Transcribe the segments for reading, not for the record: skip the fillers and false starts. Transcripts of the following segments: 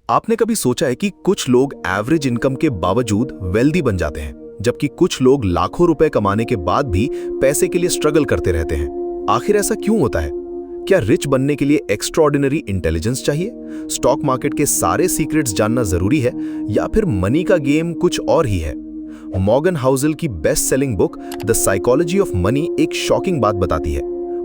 आपने कभी सोचा है कि कुछ लोग एवरेज इनकम के बावजूद वेल्दी बन जाते हैं, जबकि कुछ लोग लाखों रुपए कमाने के बाद भी पैसे के लिए स्ट्रगल करते रहते हैं। आखिर ऐसा क्यों होता है? क्या रिच बनने के लिए एक्स्ट्राऑर्डिनरी इंटेलिजेंस चाहिए? स्टॉक मार्केट के सारे सीक्रेट्स जानना जरूरी है, या फिर मनी का गेम कुछ और ही है? मॉर्गन हाउसेल की best selling book the psychology of money एक शॉकिंग बात बताती है।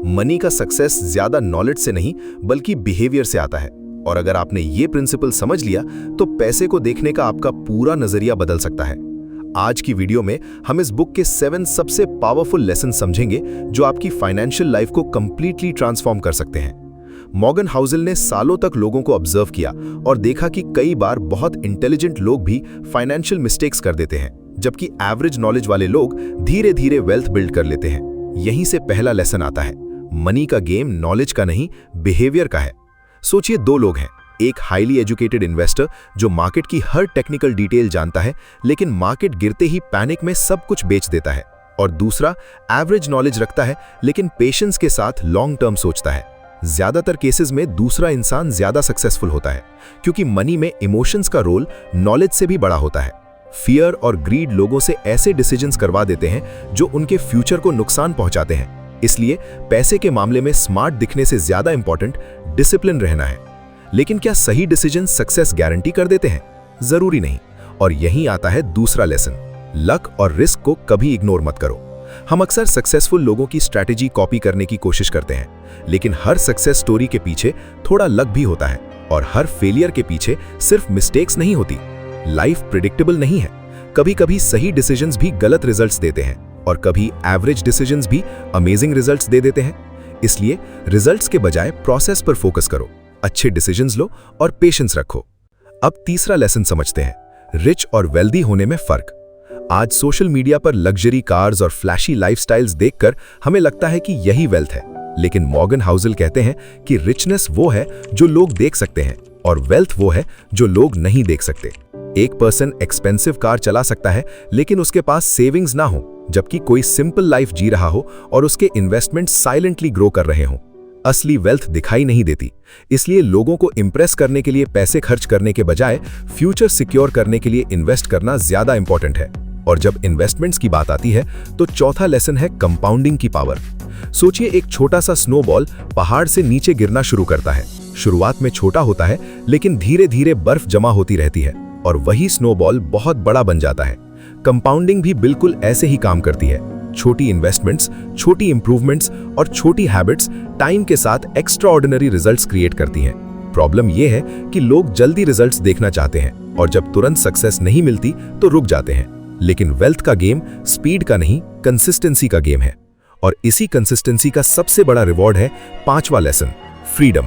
मनी का सक्सेस ज्यादा नॉलेज से नहीं बल्कि बिहेवियर से आता है, और अगर आपने ये प्रिंसिपल समझ लिया तो पैसे को देखने का आपका पूरा नजरिया बदल सकता है। आज की वीडियो में हम इस बुक के 7 सबसे पावरफुल लेसन समझेंगे जो आपकी फाइनेंशियल लाइफ को कंप्लीटली ट्रांसफॉर्म कर सकते हैं। मॉर्गन हाउसेल ने सालों तक लोगों को ऑब्जर्व किया और देखा कि कई बार बहुत इंटेलिजेंट लोग भी फाइनेंशियल मिस्टेक्स कर देते हैं, जबकि एवरेज नॉलेज वाले लोग धीरे धीरे वेल्थ बिल्ड कर लेते हैं। यहीं से पहला लेसन आता है, मनी का गेम नॉलेज का नहीं बिहेवियर का है। सोचिए, 2 लोग हैं, एक हाईली एजुकेटेड इन्वेस्टर जो मार्केट की हर टेक्निकल डिटेल जानता है लेकिन मार्केट गिरते ही पैनिक में सब कुछ बेच देता है, और दूसरा एवरेज नॉलेज रखता है लेकिन पेशेंस के साथ लॉन्ग टर्म सोचता है। ज्यादातर केसेस में दूसरा इंसान ज्यादा सक्सेसफुल होता है, क्योंकि मनी में इमोशंस का रोल नॉलेज से भी बड़ा होता है। फियर और ग्रीड लोगों से ऐसे डिसीजंस करवा देते हैं जो उनके फ्यूचर को नुकसान पहुंचाते हैं। इसलिए पैसे के मामले में स्मार्ट दिखने से ज्यादा इंपॉर्टेंट डिसिप्लिन रहना है। लेकिन क्या सही डिसीजन सक्सेस गारंटी कर देते हैं? जरूरी नहीं। और यहीं आता है दूसरा लेसन, लक और रिस्क को कभी इग्नोर मत करो। हम अक्सर सक्सेसफुल लोगों की स्ट्रैटेजी कॉपी करने की कोशिश करते हैं, लेकिन हर सक्सेस स्टोरी के पीछे थोड़ा लक भी होता है, और हर फेलियर के पीछे सिर्फ मिस्टेक्स नहीं होती। लाइफ प्रिडिक्टेबल नहीं है, कभी कभी सही डिसीजंस भी गलत रिजल्ट्स देते हैं, और कभी एवरेज डिसीजंस भी अमेजिंग रिजल्ट्स दे देते हैं। इसलिए रिजल्ट्स के बजाय प्रोसेस पर फोकस करो, अच्छे डिसीजंस लो और पेशेंस रखो। अब तीसरा लेसन समझते हैं, रिच और वेल्दी होने में फर्क। आज सोशल मीडिया पर लग्जरी कार्स और फ्लैशी लाइफस्टाइल्स देखकर हमें लगता है कि यही वेल्थ है, लेकिन मॉर्गन हाउसेल कहते हैं कि रिचनेस वो है जो लोग देख सकते हैं, और वेल्थ वो है जो लोग नहीं देख सकते। एक पर्सन एक्सपेंसिव कार चला सकता है लेकिन उसके पास सेविंग्स ना हो, जबकि कोई सिंपल लाइफ जी रहा हो और उसके इन्वेस्टमेंट साइलेंटली ग्रो कर रहे हों। असली वेल्थ दिखाई नहीं देती, इसलिए लोगों को इंप्रेस करने के लिए पैसे खर्च करने के बजाय फ्यूचर सिक्योर करने के लिए इन्वेस्ट करना ज्यादा इंपॉर्टेंट है। और जब इन्वेस्टमेंट्स की बात आती है तो चौथा लेसन है कंपाउंडिंग की पावर। सोचिए, एक छोटा सा स्नोबॉल पहाड़ से नीचे गिरना शुरू करता है। शुरुआत में छोटा होता है लेकिन धीरे धीरे बर्फ जमा होती रहती है और वही स्नोबॉल बहुत बड़ा बन जाता है। कंपाउंडिंग भी बिल्कुल ऐसे ही काम करती है। छोटी इन्वेस्टमेंट्स, छोटी इंप्रूवमेंट्स और छोटी हैबिट्स टाइम के साथ एक्स्ट्राऑर्डिनरी रिजल्ट्स क्रिएट करती हैं। प्रॉब्लम यह है कि लोग जल्दी रिजल्ट्स देखना चाहते हैं, और जब तुरंत सक्सेस नहीं मिलती तो रुक जाते हैं। लेकिन वेल्थ का गेम स्पीड का नहीं, कंसिस्टेंसी का गेम है, और इसी कंसिस्टेंसी का सबसे बड़ा रिवॉर्ड है 5वां लेसन, फ्रीडम।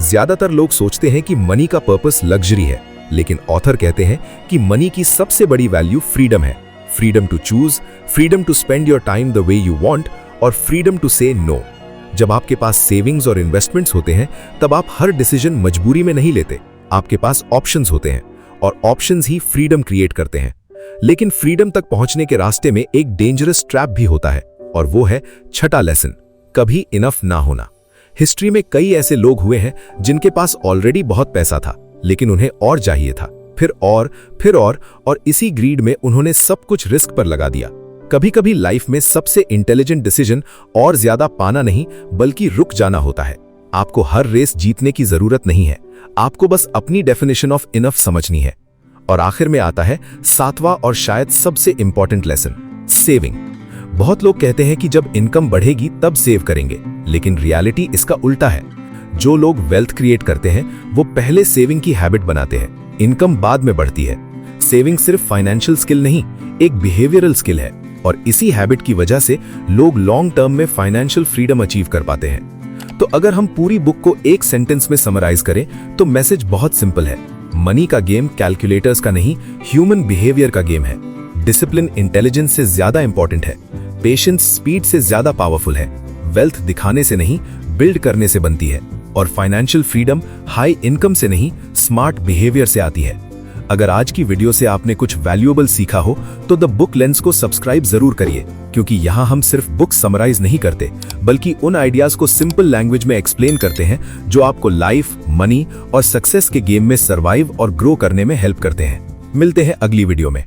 ज्यादातर लोग सोचते हैं कि मनी का पर्पस लग्जरी है, लेकिन ऑथर कहते हैं कि मनी की सबसे बड़ी वैल्यू फ्रीडम है। Freedom to choose, freedom to spend your time the way you want, और फ्रीडम टू से नो। जब आपके पास सेविंग्स और इन्वेस्टमेंट्स होते हैं तब आप हर डिसीजन मजबूरी में नहीं लेते, आपके पास ऑप्शंस होते हैं, और ऑप्शंस ही फ्रीडम क्रिएट करते हैं। लेकिन फ्रीडम तक पहुंचने के रास्ते में एक डेंजरस ट्रैप भी होता है, और वो है छठा लेसन, कभी इनफ ना होना। हिस्ट्री में कई ऐसे लोग हुए हैं जिनके पास ऑलरेडी बहुत पैसा था, लेकिन उन्हें और चाहिए था, फिर और इसी ग्रीड में उन्होंने सब कुछ रिस्क पर लगा दिया। कभी कभी लाइफ में सबसे इंटेलिजेंट डिसीजन और ज्यादा पाना नहीं बल्कि रुक जाना होता है। आपको हर रेस जीतने की जरूरत नहीं है, आपको बस अपनी डेफिनेशन ऑफ इनफ समझनी है। और आखिर में आता है 7वां और शायद सबसे इंपॉर्टेंट लेसन, सेविंग। बहुत लोग कहते हैं कि जब इनकम बढ़ेगी तब सेव करेंगे, लेकिन रियलिटी इसका उल्टा है। जो लोग वेल्थ क्रिएट करते हैं वो पहले सेविंग की हैबिट बनाते हैं, इनकम बाद में बढ़ती है। सेविंग सिर्फ फाइनेंशियल स्किल नहीं, एक बिहेवियरल स्किल है, और इसी हैबिट की वजह से लोग लॉन्ग टर्म में फाइनेंशियल फ्रीडम अचीव कर पाते हैं। तो अगर हम पूरी बुक को एक सेंटेंस में समराइज करें तो मैसेज बहुत सिंपल है, मनी का गेम कैलकुलेटर्स का नहीं, ह्यूमन बिहेवियर का गेम है। डिसिप्लिन इंटेलिजेंस से ज्यादा इंपॉर्टेंट है, पेशेंस स्पीड से ज्यादा पावरफुल है, वेल्थ दिखाने से नहीं बिल्ड करने से बनती है, और फाइनेंशियल फ्रीडम हाई इनकम से नहीं स्मार्ट बिहेवियर से आती है। अगर आज की वीडियो से आपने कुछ वैल्यूएबल सीखा हो तो द बुक लेंस को सब्सक्राइब जरूर करिए, क्योंकि यहाँ हम सिर्फ बुक समराइज नहीं करते बल्कि उन आइडियाज को सिंपल लैंग्वेज में एक्सप्लेन करते हैं जो आपको लाइफ, मनी और सक्सेस के गेम में सर्वाइव और ग्रो करने में हेल्प करते हैं। मिलते हैं अगली वीडियो में।